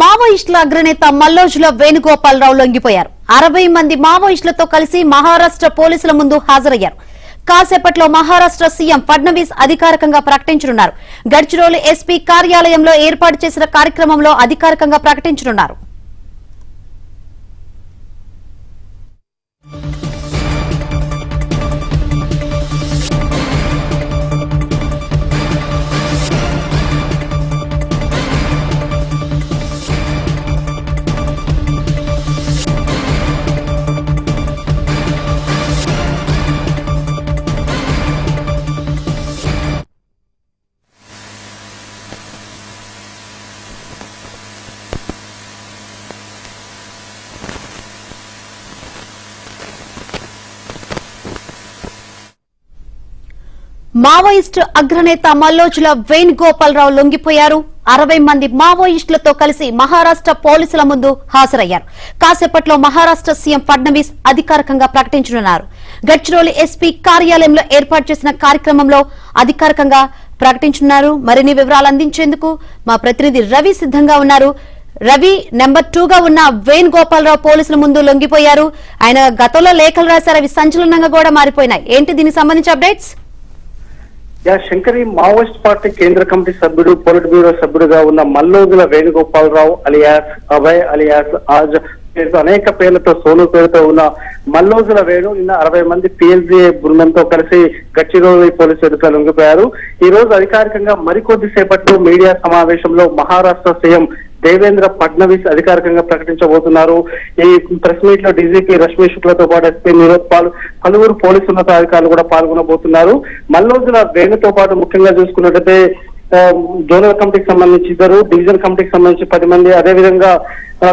మావోయిస్టుల అగ్రనేత మల్లోజుల వేణుగోపాలరావు లొంగిపోయారు. 60 మంది మావోయిస్టులతో కలిసి మహారాష్ట్ర పోలీసుల ముందు హాజరయ్యారు. కాసేపట్లో మహారాష్ట్ర సీఎం ఫడ్నవీస్ అధికారికంగా ప్రకటించనున్నారు. గడ్చిరోలి ఎస్పీ కార్యాలయంలో ఏర్పాటు చేసిన కార్యక్రమంలో అధికారికంగా ప్రకటించనున్నారు. మావోయిస్టు అగ్రనేత మల్లోజుల వేణుగోపాలరావు లొంగిపోయారు. 60 మంది మావోయిస్టులతో కలిసి మహారాష్ట్ర పోలీసుల ముందు హాజరయ్యారు. కాసేపట్లో మహారాష్ట్ర సీఎం ఫడ్నవీస్ అధికారికంగా ప్రకటించనున్నారు. గడ్చిరోలి ఎస్పీ కార్యాలయంలో ఏర్పాటు చేసిన కార్యక్రమంలో అధికారికంగా ప్రకటించనున్నారు. మరిన్ని వివరాలు అందించేందుకు మా ప్రతినిధి రవి సిద్ధంగా ఉన్నారు. రవి, నెంబర్ 2 గా ఉన్న వేణుగోపాలరావు పోలీసుల ముందు లొంగిపోయారు. ఆయన గతంలో లేఖలు రాశారు, అవి సంచలనంగా కూడా మారిపోయినాయి. ఏంటి దీనికి సంబంధించి అప్డేట్స్? శంకరి మావోయిస్ట్ పార్టీ కేంద్ర కమిటీ సభ్యుడు, పొలిట్ బ్యూరో సభ్యుడుగా ఉన్న మల్లోజుల వేణుగోపాలరావు అలియాస్ అభయ్ అలియాస్ ఆజ్ అనేక పేర్లతో సోను పేరుతో ఉన్న మల్లోజుల వేణు నిన్న 60 మంది పిఎల్జీఏ బృందంతో కలిసి గడ్చిరోలి పోలీసు ఎదుట లొంగిపోయారు. ఈ రోజు అధికారికంగా మరికొద్ది సేపట్లో మీడియా సమావేశంలో మహారాష్ట్ర సీఎం దేవేంద్ర ఫడ్నవీస్ అధికారికంగా ప్రకటించబోతున్నారు. ఈ ప్రెస్ మీట్ లో డీజీపీ రష్మీ శుక్లతో పాటు ఎస్పీ నీరజ్ పాల్, పలువురు పోలీసు ఉన్నతాధికారులు కూడా పాల్గొనబోతున్నారు. మల్లోజుల వేణుతో పాటు ముఖ్యంగా చూసుకున్నట్టయితే జోనల్ కమిటీకి సంబంధించి 2, డివిజన్ కమిటీకి సంబంధించి 10 మంది, అదేవిధంగా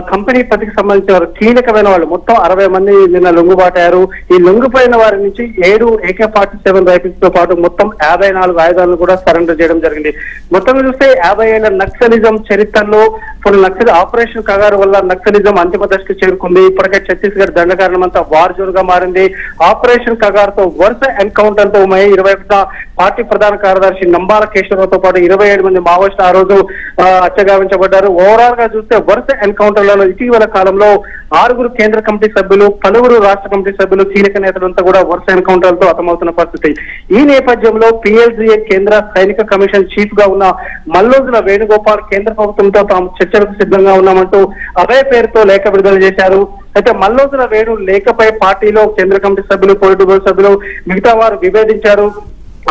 కంపెనీ పతికి సంబంధించిన కీలకమైన వాళ్ళు మొత్తం 60 మంది నిన్న లొంగుబాటారు. ఈ లొంగిపోయిన వారి నుంచి 7 AK-47 రైఫిల్స్ తో పాటు మొత్తం 54 ఆయుధాలను కూడా సరెండర్ చేయడం జరిగింది. మొత్తం చూస్తే 50 ఏళ్ల నక్సలిజం చరిత్రలో కొన్ని నక్సల్ ఆపరేషన్ కగారు వల్ల నక్సలిజం అంతిమ దశకు చేరుకుంది. ఇప్పటికే ఛత్తీస్గఢ్ దండకారణం అంతా వార్ జోన్ గా మారింది. ఆపరేషన్ కగారుతో వరుస ఎన్కౌంటర్ తో మే 21న పార్టీ ప్రధాన కార్యదర్శి నంబాల కేశవరావుతో పాటు 27 మంది మావోయిస్టులు ఆ రోజు హత్యగావించబడ్డారు. ఓవరాల్ గా చూస్తే వరుస ఎన్కౌంటర్లలో ఇటీవల కాలంలో 6 కేంద్ర కమిటీ సభ్యులు, పలువురు రాష్ట్ర కమిటీ సభ్యులు, కీలక నేతలంతా కూడా వరుస ఎన్కౌంటర్లతో హతమవుతున్న పరిస్థితి. ఈ నేపథ్యంలో పిఎల్జీఏ కేంద్ర సైనిక కమిషన్ చీఫ్ గా ఉన్న మల్లోజుల వేణుగోపాల్ కేంద్ర ప్రభుత్వంతో తాము చర్చలకు సిద్ధంగా ఉన్నామంటూ అభయ పేరుతో లేఖ విడుదల చేశారు. అయితే మల్లోజుల వేణు లేఖపై పార్టీలో కేంద్ర కమిటీ సభ్యులు, పొలిట్ బ్యూరో సభ్యులు, మిగతా వారు విభేదించారు.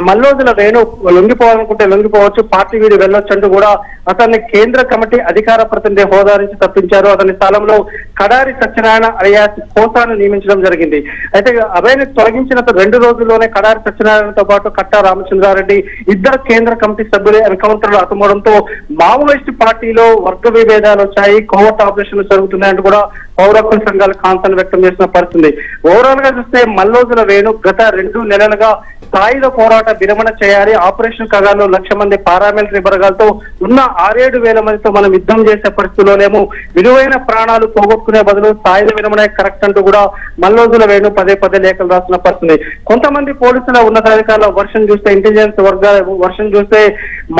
మల్లోజుల వేణు లొంగిపోవాలనుకుంటే లొంగిపోవచ్చు, పార్టీ వీడి వెళ్ళొచ్చు అంటూ కూడా అతన్ని కేంద్ర కమిటీ అధికార ప్రతినిధి హోదా నుంచి తప్పించారు. అతని స్థలంలో కడారి సత్యనారాయణ అలియాస్ కోసాను నియమించడం జరిగింది. అయితే అభయని తొలగించిన 2 రోజుల్లోనే కడారి సత్యనారాయణతో పాటు కట్టా రామచంద్రారెడ్డి 2 కేంద్ర కమిటీ సభ్యులు ఎన్కౌంటర్లు హతమవడంతో మావోయిస్టు పార్టీలో వర్గ విభేదాలు వచ్చాయి, కోవర్ట్ ఆపరేషన్లు జరుగుతున్నాయంటూ కూడా పౌర హక్కుల సంఘాలు కాంతను వ్యక్తం చేసిన పరిస్థితి. ఓవరాల్ గా చూస్తే మల్లోజుల వేణు గత 2 నెలలుగా సాయుధ పోరాట విరమణ చేయాలి, ఆపరేషన్ కగార్లో 1,00,000 మంది పారామిలిటరీ బలగాలతో ఉన్న 6-7 వేల మందితో మనం యుద్ధం చేసే పరిస్థితుల్లోనేమో విలువైన ప్రాణాలు పోగొట్టుకునే బదులు సాయుధ విరమణ కరెక్ట్ అంటూ కూడా మల్లోజుల వేణు పదే లేఖలు రాసిన పరిస్థితి. కొంతమంది పోలీసుల ఉన్నతాధికారుల వర్షన్ చూస్తే, ఇంటెలిజెన్స్ వర్గాల వర్షన్ చూస్తే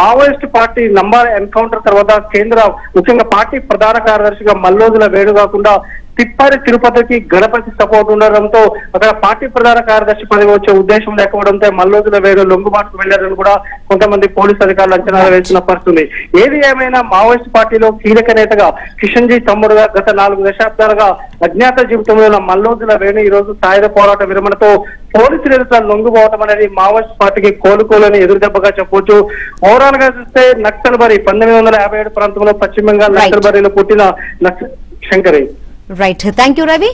మావోయిస్ట్ పార్టీ నంబర్ ఎన్కౌంటర్ తర్వాత కేంద్ర ముఖ్యంగా పార్టీ ప్రధాన కార్యదర్శిగా మల్లోజుల వేణు కాకుండా తిప్పరి తిరుపతికి గణపతి సపోర్ట్ ఉండడంతో అక్కడ పార్టీ ప్రధాన కార్యదర్శి పదవి వచ్చే ఉద్దేశం లేకపోవడంతో మల్లోజుల వేణు లొంగుబాటుకు వెళ్లారని కూడా కొంతమంది పోలీసు అధికారులు అంచనాలు వేసిన పరిస్థితుంది. ఏది ఏమైనా మావోయిస్ట్ పార్టీలో కీలక నేతగా కిషన్ జీ తమ్ముడుగా గత 4 దశాబ్దాలుగా అజ్ఞాత జీవితంలో ఉన్న మల్లోజుల వేణు ఈ రోజు సాయుధ పోరాట విరమణతో పోలీసులు ఎదుట లొంగిపోవడం అనేది మావోయిస్ట్ పార్టీకి కోలుకోలేని ఎదురుదెబ్బగా చెప్పవచ్చు. ఓవరాల్ గా చూస్తే నక్సల్బరీ 1957 ప్రాంతంలో పశ్చిమ బెంగాల్ నక్సల్బరీలో పుట్టిన Shankari. Right, thank you Ravi.